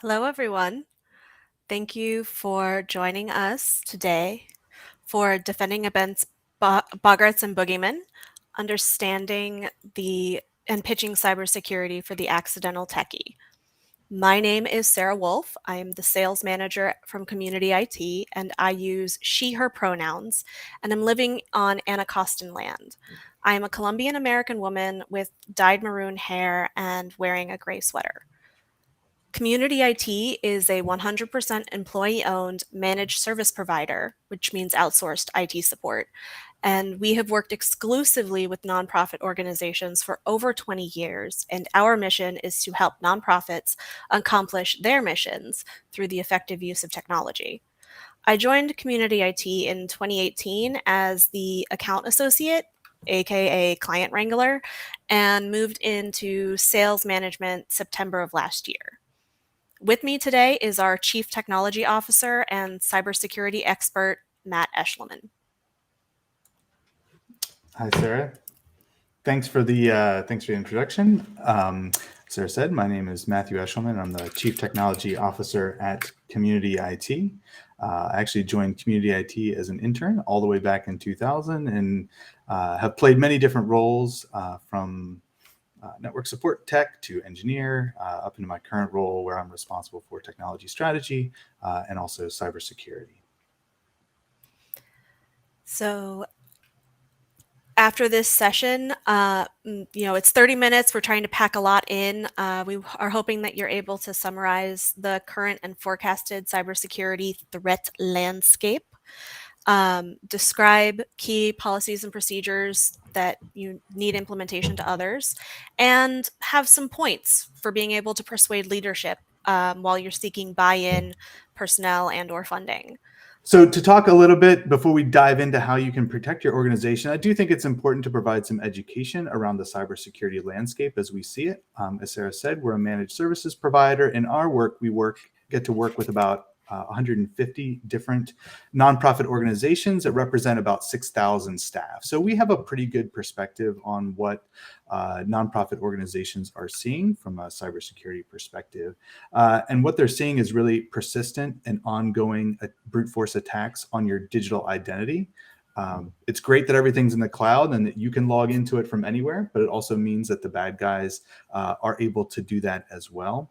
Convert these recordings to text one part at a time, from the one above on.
Hello, everyone. Thank you for joining us today for Defending Against Boggarts and Boogiemen, Understanding and Pitching Cybersecurity for the Accidental Techie. My name is Sarah Wolfe. I am the sales manager from Community IT, and I use she, her pronouns, and I'm living on Anacostan land. I am a Colombian American woman with dyed maroon hair and wearing a gray sweater. Community IT is a 100% employee-owned managed service provider, which means outsourced IT support. And we have worked exclusively with nonprofit organizations for over 20 years, and our mission is to help nonprofits accomplish their missions through the effective use of technology. I joined Community IT in 2018 as the account associate, aka client wrangler, and moved into sales management September of last year. With me today is our Chief Technology Officer and cybersecurity expert, Matt Eshleman. Hi, Sarah. Thanks for the introduction. Sarah said, my name is Matthew Eshleman. I'm the Chief Technology Officer at Community IT. I actually joined Community IT as an intern all the way back in 2000 and have played many different roles from network support tech to engineer up into my current role where I'm responsible for technology strategy and also cybersecurity. So after this session, it's 30 minutes. We're trying to pack a lot in. We are hoping that you're able to summarize the current and forecasted cybersecurity threat landscape, describe key policies and procedures that you need implementation to others, and have some points for being able to persuade leadership while you're seeking buy-in, personnel, and/or funding. So to talk a little bit before we dive into how you can protect your organization, I do think it's important to provide some education around the cybersecurity landscape as we see it. As Sarah said, we're a managed services provider. In our work, get to work with about 150 different nonprofit organizations that represent about 6,000 staff. So we have a pretty good perspective on what nonprofit organizations are seeing from a cybersecurity perspective. And what they're seeing is really persistent and ongoing brute force attacks on your digital identity. It's great that everything's in the cloud and that you can log into it from anywhere, but it also means that the bad guys are able to do that as well.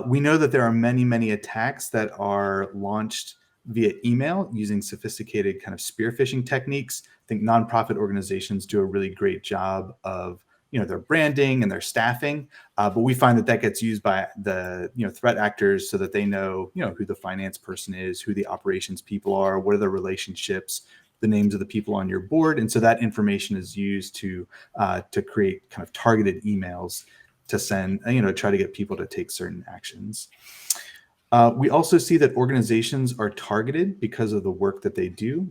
We know that there are many, many attacks that are launched via email using sophisticated kind of spear phishing techniques. I think nonprofit organizations do a really great job of their branding and their staffing, but we find that gets used by the threat actors so that they know who the finance person is, who the operations people are, what are the relationships, the names of the people on your board, and so that information is used to create kind of targeted emails to send, try to get people to take certain actions. We also see that organizations are targeted because of the work that they do.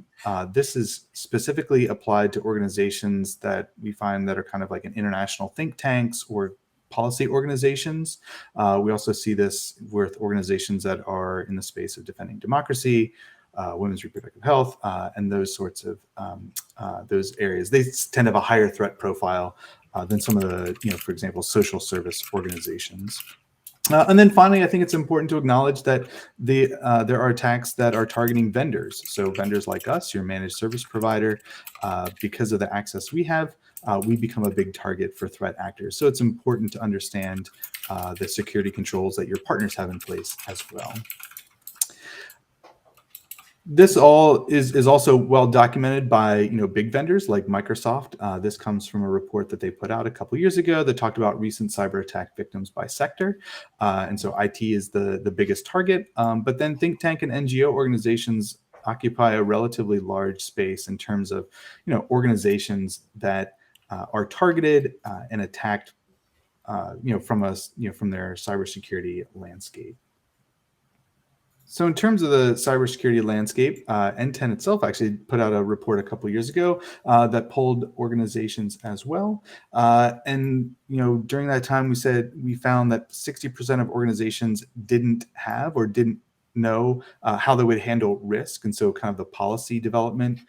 This is specifically applied to organizations that we find that are kind of like an international think tanks or policy organizations. We also see this with organizations that are in the space of defending democracy, women's reproductive health, and those sorts of those areas. They tend to have a higher threat profile than some of the, for example, social service organizations. And then finally, I think it's important to acknowledge that there are attacks that are targeting vendors. So vendors like us, your managed service provider, because of the access we have, we become a big target for threat actors. So it's important to understand the security controls that your partners have in place as well. This all is also well documented by big vendors like Microsoft. This comes from a report that they put out a couple years ago that talked about recent cyber attack victims by sector, and so IT is the biggest target. But then think tank and NGO organizations occupy a relatively large space in terms of organizations that are targeted and attacked from their cybersecurity landscape. So in terms of the cybersecurity landscape, N10 itself actually put out a report a couple of years ago that polled organizations as well. And during that time, we found that 60% of organizations didn't have or didn't know how they would handle risk. And so kind of the policy development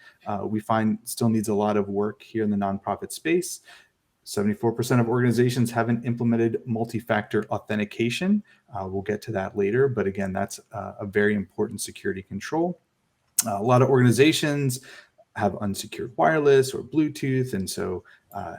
we find still needs a lot of work here in the nonprofit space. 74% of organizations haven't implemented multi-factor authentication. We'll get to that later, but again, that's a very important security control. A lot of organizations have unsecured wireless or Bluetooth, and so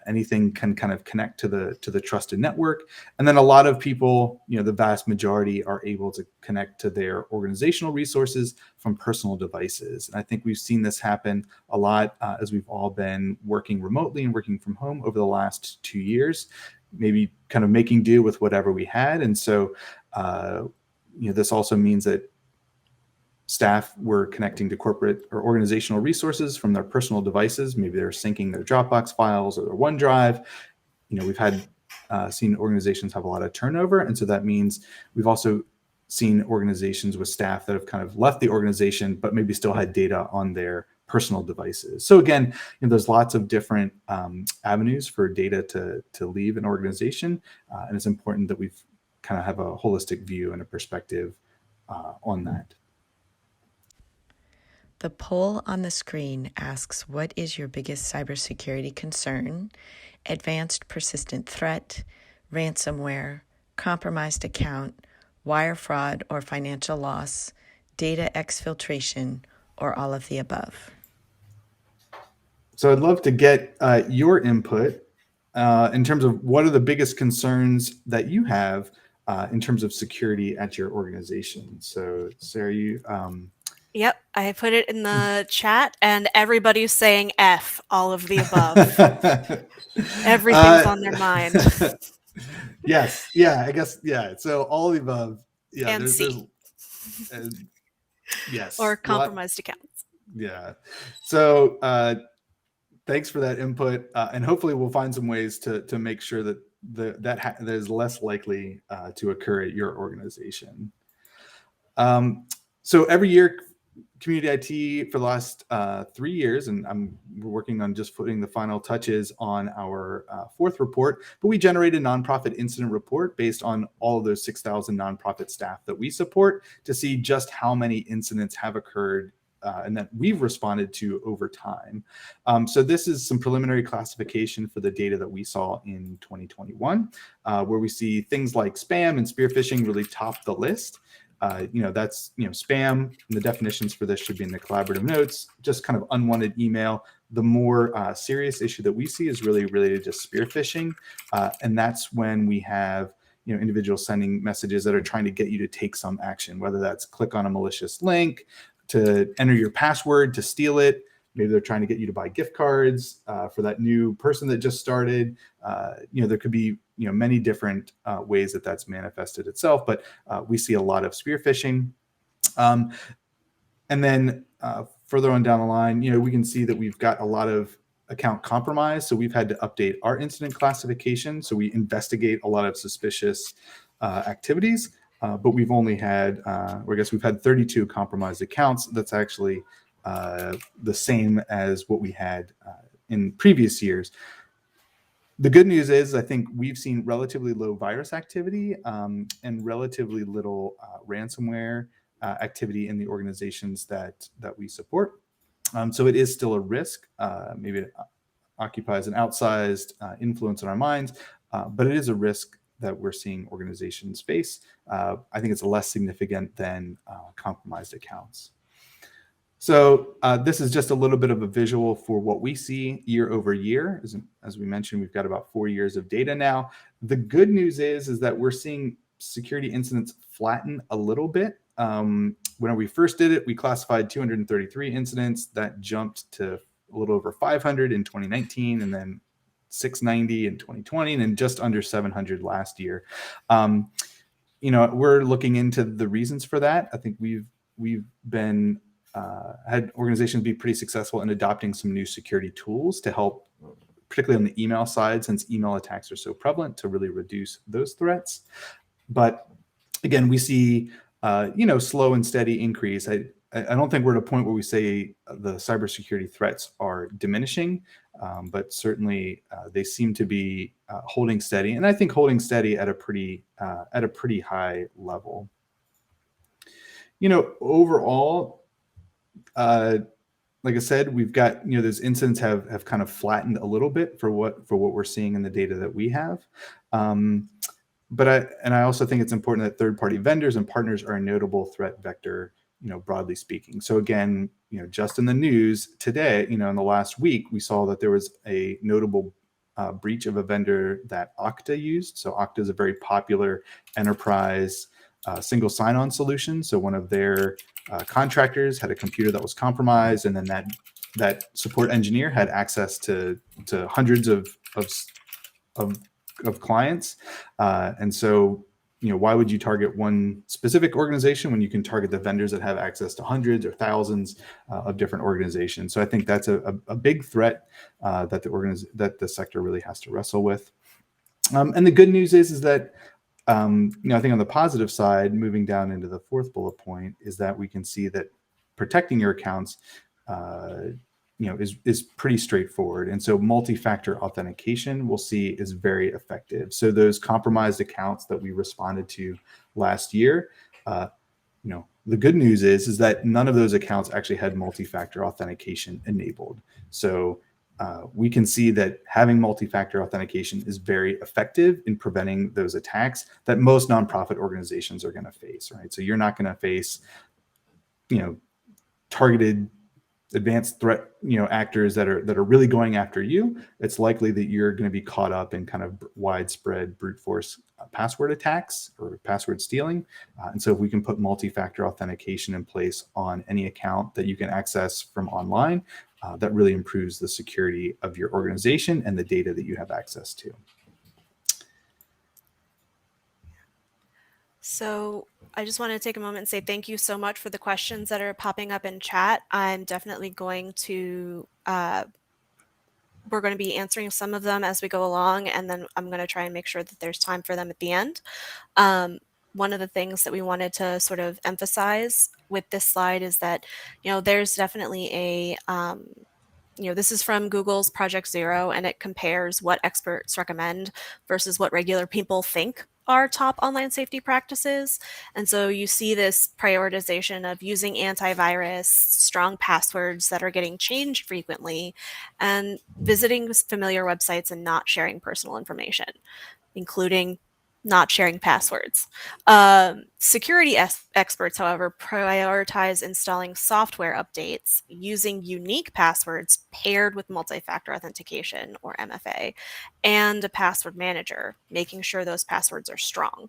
anything can kind of connect to the trusted network. And then a lot of people, the vast majority, are able to connect to their organizational resources from personal devices. And I think we've seen this happen a lot as we've all been working remotely and working from home over the last 2 years, maybe kind of making do with whatever we had. And so, this also means that staff were connecting to corporate or organizational resources from their personal devices. Maybe they're syncing their Dropbox files or their OneDrive. We've had seen organizations have a lot of turnover. And so that means we've also seen organizations with staff that have kind of left the organization, but maybe still had data on their personal devices. So again, there's lots of different avenues for data to leave an organization. And it's important that we've kind of have a holistic view and a perspective on that. The poll on the screen asks, what is your biggest cybersecurity concern? Advanced persistent threat, ransomware, compromised account, wire fraud or financial loss, data exfiltration, or all of the above? So I'd love to get your input in terms of what are the biggest concerns that you have in terms of security at your organization. So Sarah, you... Yep, I put it in the chat, and everybody's saying F, all of the above. Everything's on their mind. Yes, yeah, I guess, yeah. So all of the above, yeah. And C. Yes. Or compromised accounts. Yeah. So thanks for that input, and hopefully we'll find some ways to make sure that that is less likely to occur at your organization. So every year, Community IT for the last 3 years, and we're working on just putting the final touches on our fourth report, but we generate a nonprofit incident report based on all of those 6,000 nonprofit staff that we support to see just how many incidents have occurred and that we've responded to over time. So this is some preliminary classification for the data that we saw in 2021, where we see things like spam and spear phishing really top the list. That's, spam, and the definitions for this should be in the collaborative notes, just kind of unwanted email. The more serious issue that we see is really related to spear phishing. And that's when we have, individuals sending messages that are trying to get you to take some action, whether that's click on a malicious link, to enter your password, to steal it. Maybe they're trying to get you to buy gift cards for that new person that just started. There could be many different ways that that's manifested itself, but we see a lot of spear phishing. And then further on down the line, we can see that we've got a lot of account compromise. So we've had to update our incident classification. So we investigate a lot of suspicious activities, but we've only had, or I guess we've had 32 compromised accounts. That's actually the same as what we had in previous years. The good news is I think we've seen relatively low virus activity and relatively little ransomware activity in the organizations that we support. So it is still a risk. Maybe it occupies an outsized influence on our minds, but it is a risk that we're seeing organizations face. I think it's less significant than compromised accounts. So this is just a little bit of a visual for what we see year over year. As we mentioned, we've got about 4 years of data now. The good news is that we're seeing security incidents flatten a little bit. When we first did it, we classified 233 incidents. That jumped to a little over 500 in 2019, and then 690 in 2020, and then just under 700 last year. We're looking into the reasons for that. I think we've been had organizations be pretty successful in adopting some new security tools to help, particularly on the email side, since email attacks are so prevalent, to really reduce those threats. But again, we see slow and steady increase. I don't think we're at a point where we say the cybersecurity threats are diminishing, but certainly they seem to be holding steady, and I think holding steady at a pretty high level. Overall, like I said, we've got, those incidents have kind of flattened a little bit for what we're seeing in the data that we have. But I also think it's important that third-party vendors and partners are a notable threat vector, broadly speaking. So again, just in the news today, in the last week, we saw that there was a notable breach of a vendor that Okta used. So Okta is a very popular enterprise single sign-on solution. So one of their contractors had a computer that was compromised, and then that support engineer had access to hundreds of clients. And so, why would you target one specific organization when you can target the vendors that have access to hundreds or thousands of different organizations? So I think that's a big threat that the sector really has to wrestle with. And the good news is that I think on the positive side, moving down into the fourth bullet point, is that we can see that protecting your accounts is pretty straightforward. And so multi-factor authentication we'll see is very effective. So those compromised accounts that we responded to last year, the good news is that none of those accounts actually had multi-factor authentication enabled. So we can see that having multi-factor authentication is very effective in preventing those attacks that most nonprofit organizations are going to face, right? So you're not going to face, targeted advanced threat, actors that are really going after you. It's likely that you're going to be caught up in kind of widespread brute force password attacks or password stealing. And so if we can put multi-factor authentication in place on any account that you can access from online, that really improves the security of your organization and the data that you have access to. So I just want to take a moment and say thank you so much for the questions that are popping up in chat. I'm definitely going to, we're going to be answering some of them as we go along, and then I'm going to try and make sure that there's time for them at the end. One of the things that we wanted to sort of emphasize with this slide is that, there's definitely a, this is from Google's Project Zero, and it compares what experts recommend versus what regular people think are top online safety practices. And so you see this prioritization of using antivirus, strong passwords that are getting changed frequently, and visiting familiar websites and not sharing personal information, including not sharing passwords. Security experts, however, prioritize installing software updates using unique passwords paired with multi-factor authentication, or MFA, and a password manager, making sure those passwords are strong.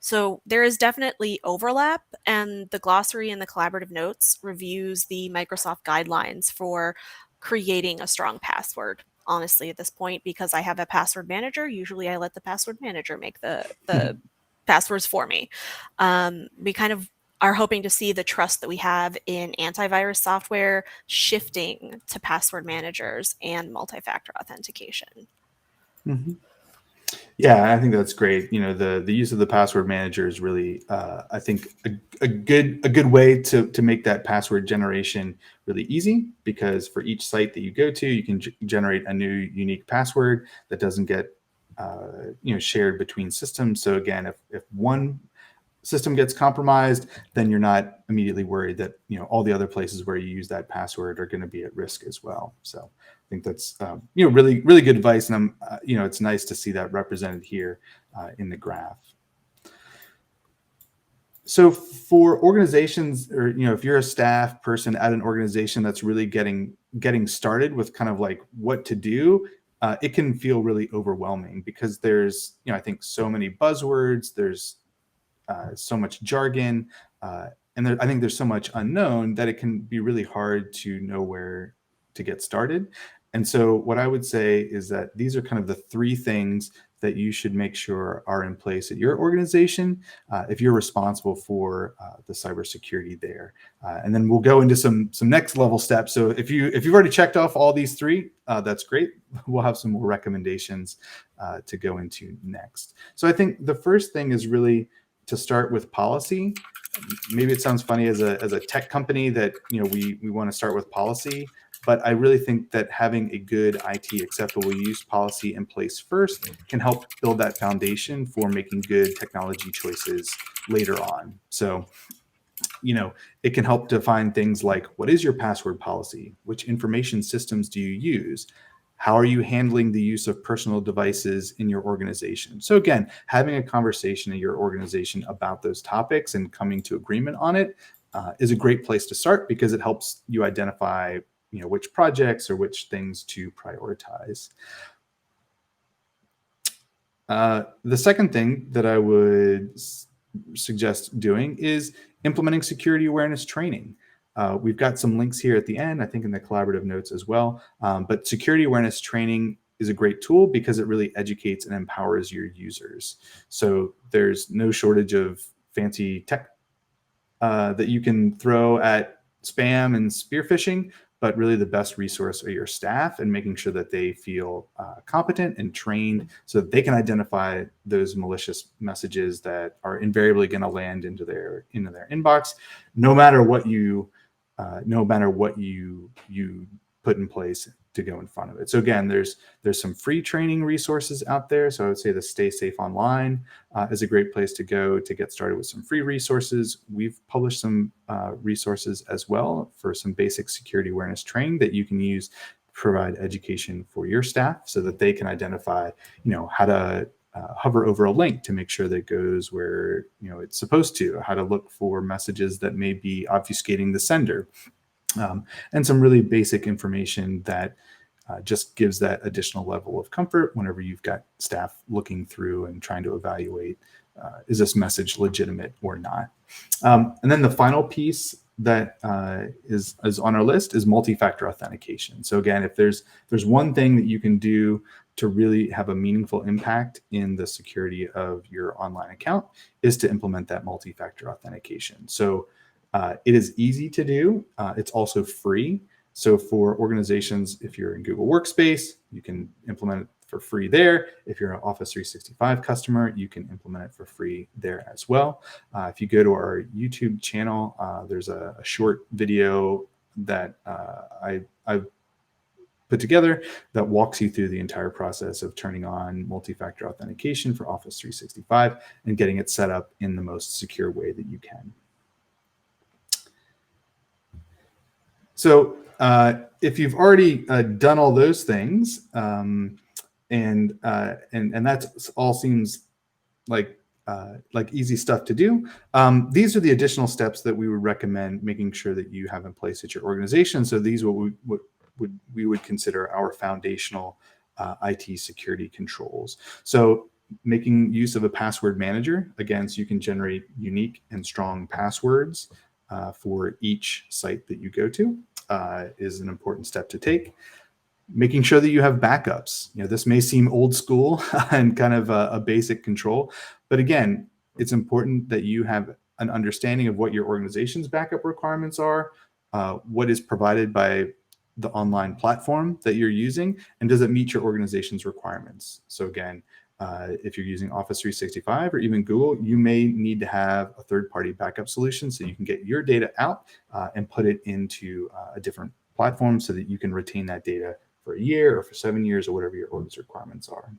So there is definitely overlap, and the glossary in the collaborative notes reviews the Microsoft guidelines for creating a strong password. Honestly, at this point, because I have a password manager, usually I let the password manager make the passwords for me. We kind of are hoping to see the trust that we have in antivirus software shifting to password managers and multi-factor authentication. Mm-hmm. Yeah, I think that's great. The use of the password manager is really, I think, a good way to make that password generation really easy, because for each site that you go to, you can generate a new unique password that doesn't get shared between systems. So again, if one system gets compromised, then you're not immediately worried that all the other places where you use that password are going to be at risk as well. So I think that's really good advice, and I'm it's nice to see that represented here in the graph. So for organizations, or if you're a staff person at an organization that's really getting started with kind of like what to do, it can feel really overwhelming, because there's I think so many buzzwords, there's so much jargon, and I think there's so much unknown that it can be really hard to know where to get started. And so what I would say is that these are kind of the three things that you should make sure are in place at your organization if you're responsible for the cybersecurity there. And then we'll go into some next level steps. So if you've already checked off all these three, that's great. We'll have some more recommendations to go into next. So I think the first thing is really to start with policy. Maybe it sounds funny as a tech company that we want to start with policy, but I really think that having a good IT acceptable use policy in place first can help build that foundation for making good technology choices later on. So it can help define things like, what is your password policy? Which information systems do you use? How are you handling the use of personal devices in your organization? So again, having a conversation in your organization about those topics and coming to agreement on it is a great place to start, because it helps you identify, which projects or which things to prioritize. The second thing that I would suggest doing is implementing security awareness training. We've got some links here at the end, I think in the collaborative notes as well. But security awareness training is a great tool because it really educates and empowers your users. So there's no shortage of fancy tech that you can throw at spam and spear phishing, but really the best resource are your staff, and making sure that they feel competent and trained so that they can identify those malicious messages that are invariably going to land into their inbox, no matter what you put in place to go in front of it. So again, there's some free training resources out there. So I would say the Stay Safe Online is a great place to go to get started with some free resources. We've published some resources as well for some basic security awareness training that you can use to provide education for your staff so that they can identify, how to hover over a link to make sure that it goes where it's supposed to, how to look for messages that may be obfuscating the sender. And some really basic information that just gives that additional level of comfort whenever you've got staff looking through and trying to evaluate, is this message legitimate or not? And then the final piece that is on our list is multi-factor authentication. So again, if there's one thing that you can do to really have a meaningful impact in the security of your online account, is to implement that multi-factor authentication. So it is easy to do. It's also free. So for organizations, if you're in Google Workspace, you can implement it for free there. If you're an Office 365 customer, you can implement it for free there as well. If you go to our YouTube channel, there's a short video that I've put together that walks you through the entire process of turning on multi-factor authentication for Office 365 and getting it set up in the most secure way that you can. So if you've already done all those things, and that all seems like easy stuff to do, these are the additional steps that we would recommend making sure that you have in place at your organization. So these are what we would consider our foundational IT security controls. So making use of a password manager, again, so you can generate unique and strong passwords for each site that you go to, is an important step to take. Making sure that you have backups. This may seem old school and kind of a basic control, but again, it's important that you have an understanding of what your organization's backup requirements are, what is provided by the online platform that you're using, and does it meet your organization's requirements? So again, if you're using Office 365 or even Google, you may need to have a third-party backup solution so you can get your data out and put it into a different platform so that you can retain that data for a year or for 7 years or whatever your org's requirements are.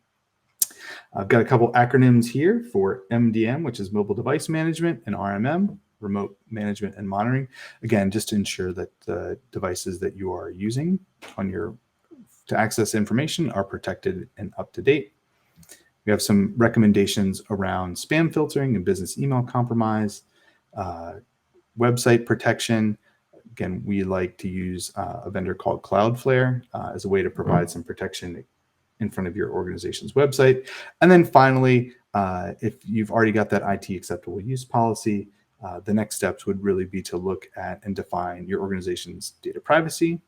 I've got a couple acronyms here for MDM, which is mobile device management, and RMM, remote management and monitoring. Again, just to ensure that the devices that you are using to access information are protected and up to date. We have some recommendations around spam filtering and business email compromise, website protection. Again, we like to use a vendor called Cloudflare as a way to provide some protection in front of your organization's website. And then finally, if you've already got that IT acceptable use policy, the next steps would really be to look at and define your organization's data privacy,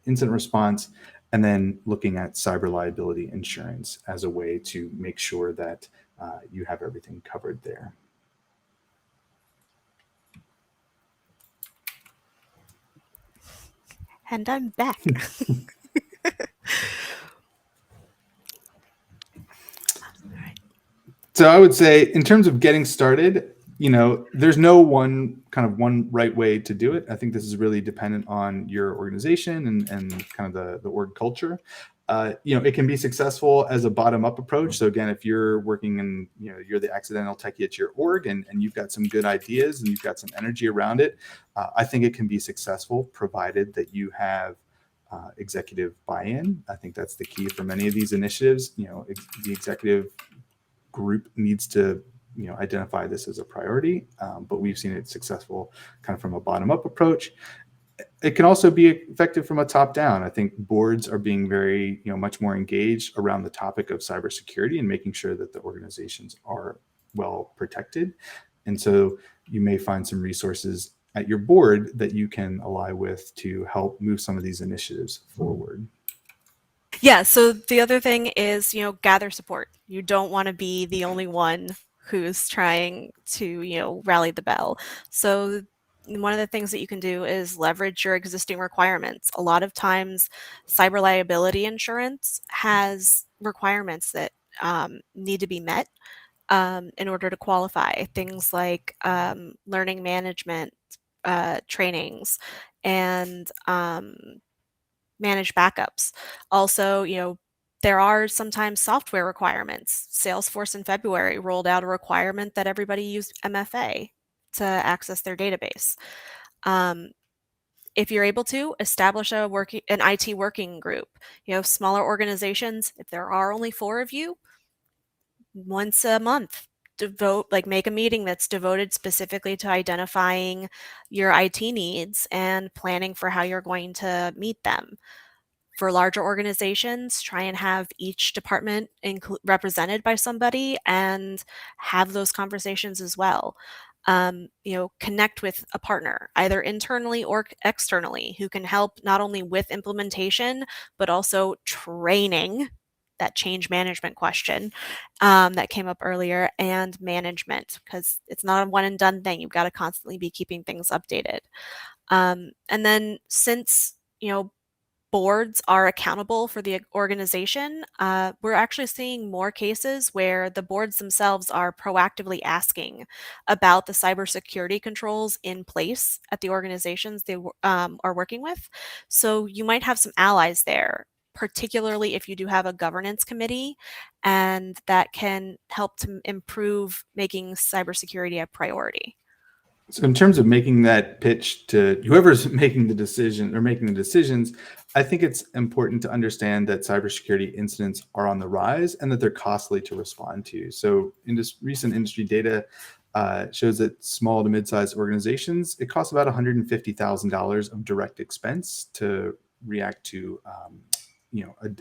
incident response, and then looking at cyber liability insurance as a way to make sure that you have everything covered there. And I'm back. So I would say, in terms of getting started, there's no one right way to do it. I think this is really dependent on your organization and kind of the org culture. it can be successful as a bottom-up approach. So again, if you're working in, you're the accidental techie at your org, and you've got some good ideas and you've got some energy around it, I think it can be successful provided that you have executive buy-in. I think that's the key for many of these initiatives. The executive group needs to identify this as a priority, but we've seen it successful kind of from a bottom-up approach. It can also be effective from a top-down. I think boards are being very, much more engaged around the topic of cybersecurity and making sure that the organizations are well protected. And so you may find some resources at your board that you can ally with to help move some of these initiatives forward. Yeah, so the other thing is, gather support. You don't want to be the only one who's trying to, rally the bell. So one of the things that you can do is leverage your existing requirements. A lot of times, cyber liability insurance has requirements that need to be met in order to qualify. Things like learning management trainings and manage backups. Also, there are sometimes software requirements. Salesforce in February rolled out a requirement that everybody use MFA to access their database. If you're able to, establish an IT working group. Smaller organizations, if there are only 4 of you, once a month, make a meeting that's devoted specifically to identifying your IT needs and planning for how you're going to meet them. For larger organizations, try and have each department represented by somebody and have those conversations as well. Connect with a partner, either internally or externally, who can help not only with implementation, but also training, that change management question that came up earlier, and management, because it's not a one and done thing. You've got to constantly be keeping things updated. And then since, boards are accountable for the organization, we're actually seeing more cases where the boards themselves are proactively asking about the cybersecurity controls in place at the organizations they are working with. So you might have some allies there, particularly if you do have a governance committee, and that can help to improve making cybersecurity a priority. So in terms of making that pitch to whoever's making the decision or making the decisions, I think it's important to understand that cybersecurity incidents are on the rise and that they're costly to respond to. So in this recent industry data shows that small to mid-sized organizations, it costs about $150,000 of direct expense to react to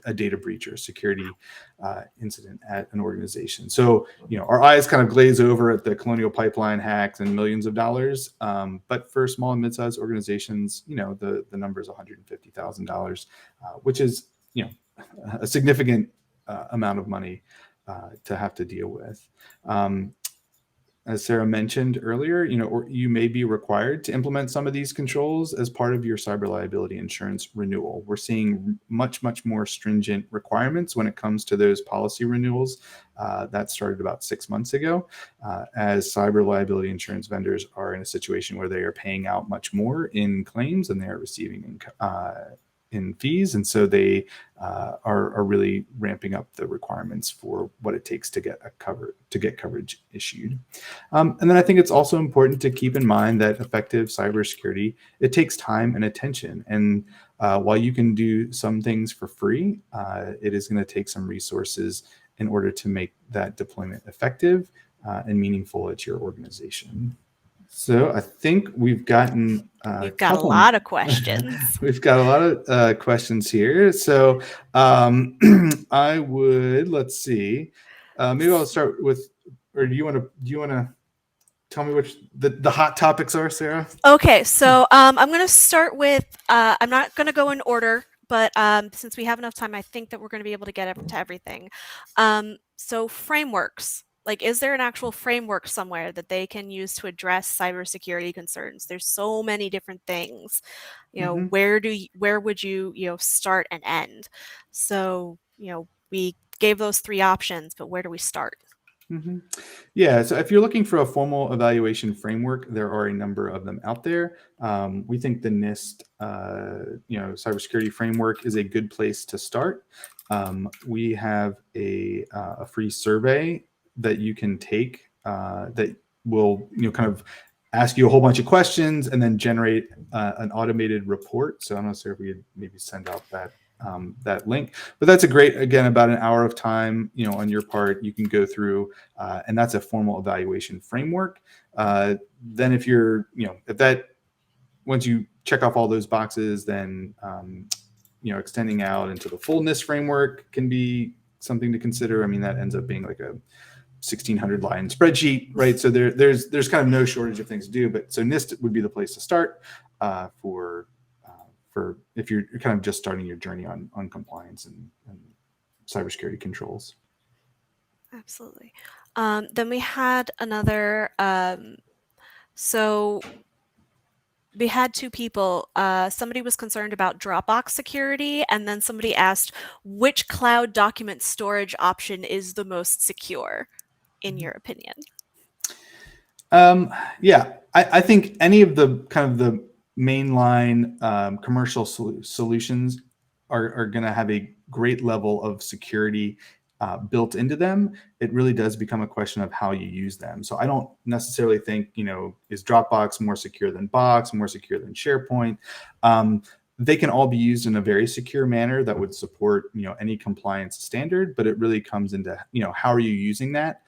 a data breach or a security incident at an organization. So, our eyes kind of glaze over at the Colonial Pipeline hacks and millions of dollars. But for small and mid-sized organizations, the number is $150,000, which is, a significant amount of money to have to deal with. As Sarah mentioned earlier, or you may be required to implement some of these controls as part of your cyber liability insurance renewal. We're seeing much, much more stringent requirements when it comes to those policy renewals. That started about 6 months ago, as cyber liability insurance vendors are in a situation where they are paying out much more in claims than they are receiving in fees, and so they are really ramping up the requirements for what it takes to get coverage issued. And then I think it's also important to keep in mind that effective cybersecurity, it takes time and attention. And while you can do some things for free, it is going to take some resources in order to make that deployment effective and meaningful at your organization. So I think we've gotten We've got a lot of questions. We've got a lot of questions here. So let's see. Maybe I'll start with, or do you want to tell me which the hot topics are, Sarah? Okay, so I'm going to start with, I'm not going to go in order, but since we have enough time, I think that we're going to be able to get to everything. So frameworks. Is there an actual framework somewhere that they can use to address cybersecurity concerns? There's so many different things. Where would you, start and end? So, we gave those 3 options, but where do we start? Mm-hmm. Yeah, so if you're looking for a formal evaluation framework, there are a number of them out there. We think the NIST, cybersecurity framework is a good place to start. we have a free survey that you can take that will kind of ask you a whole bunch of questions and then generate an automated report. So I'm not sure if we could maybe send out that link, but that's a great, again, about an hour of time, on your part, you can go through, and that's a formal evaluation framework. Then if you're, if that, once you check off all those boxes, then, extending out into the full NIST framework can be something to consider. I mean, that ends up being like a 1,600 line spreadsheet, right? So there's kind of no shortage of things to do, but so NIST would be the place to start for if you're kind of just starting your journey on compliance and cybersecurity controls. Absolutely. Then we had another, so we had two people. Somebody was concerned about Dropbox security, and then somebody asked, which cloud document storage option is the most secure, in your opinion? Yeah, I think any of the kind of the mainline commercial solutions are going to have a great level of security built into them. It really does become a question of how you use them. So I don't necessarily think, is Dropbox more secure than Box, more secure than SharePoint? They can all be used in a very secure manner that would support, any compliance standard, but it really comes into, how are you using that?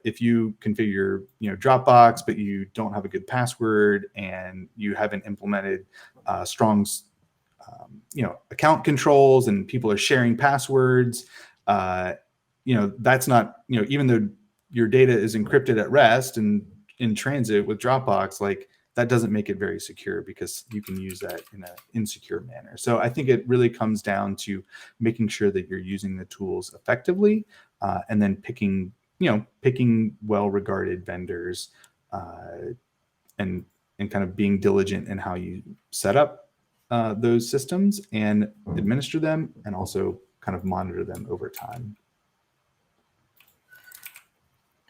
If you configure, Dropbox, but you don't have a good password and you haven't implemented strong, account controls and people are sharing passwords, that's not, even though your data is encrypted at rest and in transit with Dropbox, like that doesn't make it very secure because you can use that in an insecure manner. So I think it really comes down to making sure that you're using the tools effectively and then picking well-regarded vendors and kind of being diligent in how you set up those systems and administer them and also kind of monitor them over time.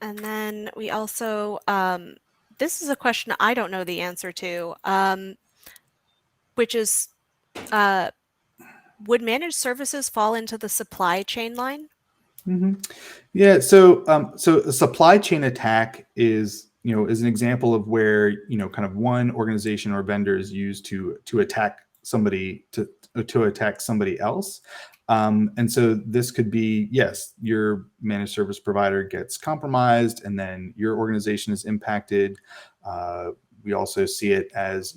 And then we also, this is a question I don't know the answer to, which is, would managed services fall into the supply chain line? Mm-hmm. Yeah. So a supply chain attack is an example of where, kind of one organization or vendor is used to attack somebody to attack somebody else. And so this could be, yes, your managed service provider gets compromised and then your organization is impacted. We also see it as,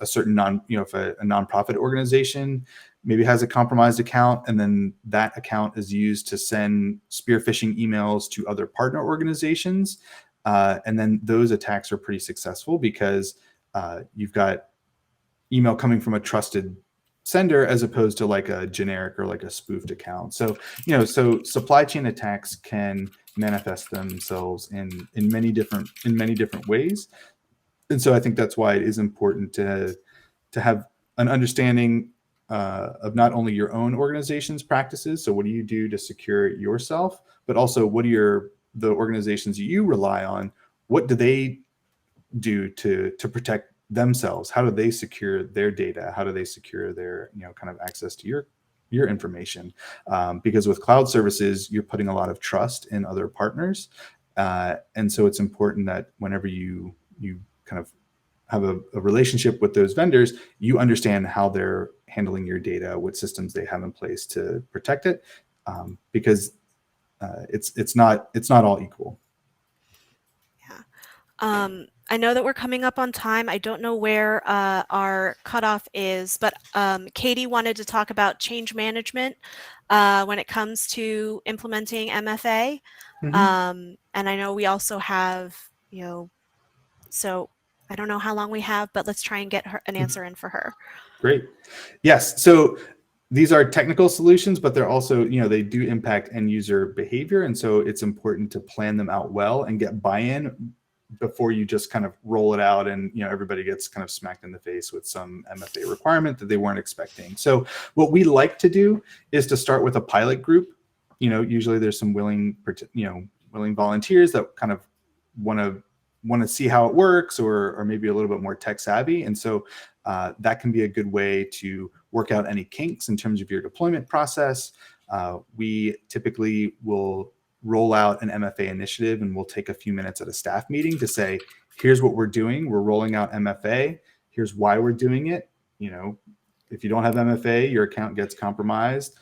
a certain if a nonprofit organization maybe has a compromised account and then that account is used to send spear phishing emails to other partner organizations. And then those attacks are pretty successful because you've got email coming from a trusted sender as opposed to like a generic or like a spoofed account. So, so supply chain attacks can manifest themselves in many different ways. And so I think that's why it is important to have an understanding of not only your own organization's practices. So what do you do to secure yourself, but also what are the organizations you rely on? What do they do to protect themselves? How do they secure their data? How do they secure their, kind of access to your information? Because with cloud services, you're putting a lot of trust in other partners. And so it's important that whenever you kind of have a relationship with those vendors, you understand how they're handling your data, what systems they have in place to protect it, because it's not all equal. Yeah. I know that we're coming up on time. I don't know where our cutoff is, but Katie wanted to talk about change management when it comes to implementing MFA. Mm-hmm. And I know we also have, so I don't know how long we have, but let's try and get an answer in for her. Great. Yes. So these are technical solutions, but they're also, they do impact end user behavior. And so it's important to plan them out well and get buy-in before you just kind of roll it out and, everybody gets kind of smacked in the face with some MFA requirement that they weren't expecting. So what we like to do is to start with a pilot group. Usually there's some willing volunteers that kind of want to see how it works or maybe a little bit more tech savvy. And so that can be a good way to work out any kinks in terms of your deployment process. We typically will roll out an MFA initiative, and we'll take a few minutes at a staff meeting to say, here's what we're doing. We're rolling out MFA. Here's why we're doing it. If you don't have MFA, your account gets compromised.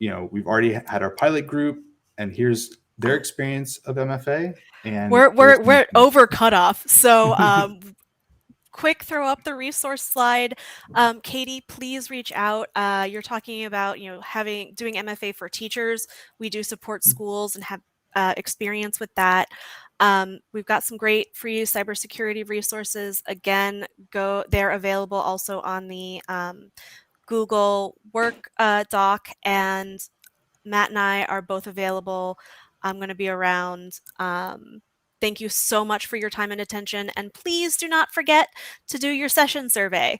We've already had our pilot group, and here's their experience of MFA. And we're over cutoff. So quick throw up the resource slide. Katie, please reach out. You're talking about doing MFA for teachers. We do support schools and have experience with that. We've got some great free cybersecurity resources. Again, they're available also on the Google Work doc, and Matt and I are both available. I'm going to be around. Thank you so much for your time and attention. And please do not forget to do your session survey,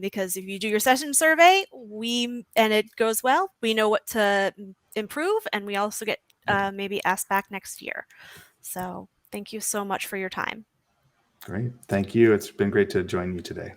because if you do your session survey, and it goes well, we know what to improve, and we also get maybe asked back next year. So thank you so much for your time. Great. Thank you. It's been great to join you today.